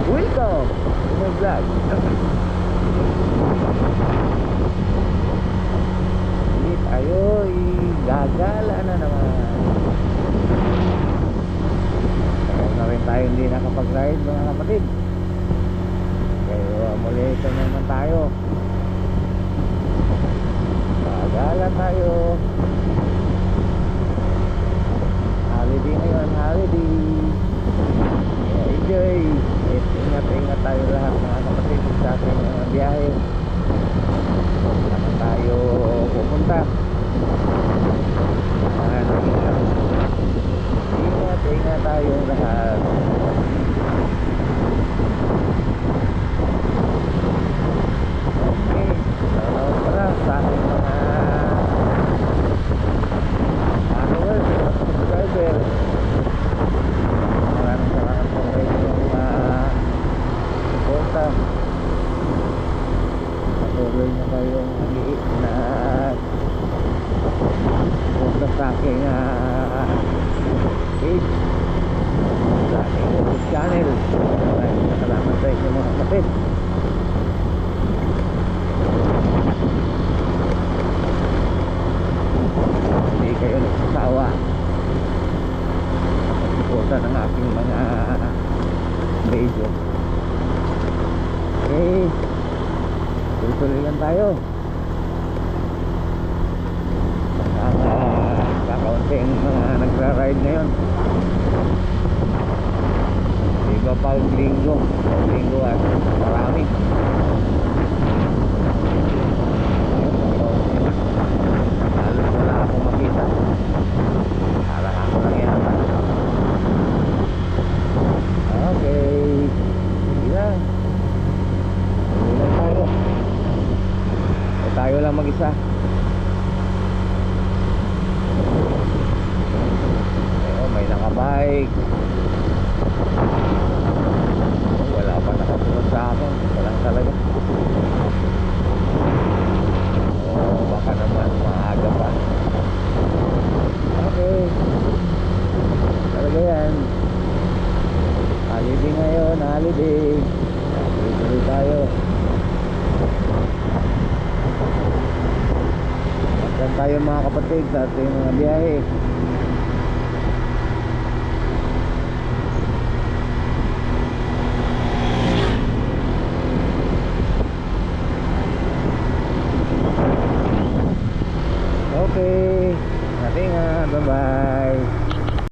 Welcome to my vlog. Hindi tayo gagala na naman. Kaya na rin tayo hindi nakapag-ride mga kapatid. Kaya muli ito naman tayo. Gagala tayo. Holiday ngayon, holiday. Enjoy. Ingat-ingat tayo lahat mga kapatid sa ating mga biyahe. Saan tayo pupunta? Ingat tayo lahat. Okay, salamat para sa ating mga followers, subscribers. Maraming salamat po sa inyong suporta. Patuloy na kayong suporta sa aking page, sa aking YouTube channel. Maraming salamat sa inyong mga kapatid. Hindi kayo nagsasawa suporta ng aking mga video. Okay, tuloy lang tayo. Kakaunting mga nagra-ride ngayon. Iba pag linggo at marami. Halos wala akong makita. Halahan ko lang yata. Okay, sige lang. Tuloy lang tayo. Tayo lang mag-isa. May nakabike. Wala pa nakasunod sa akin. Walang talaga. Baka naman maaga pa. Okay, talaga yan. Holiday ngayon, holiday. Tuloy tayo. Saan tayo mga kapatid sa ating mga biyahe.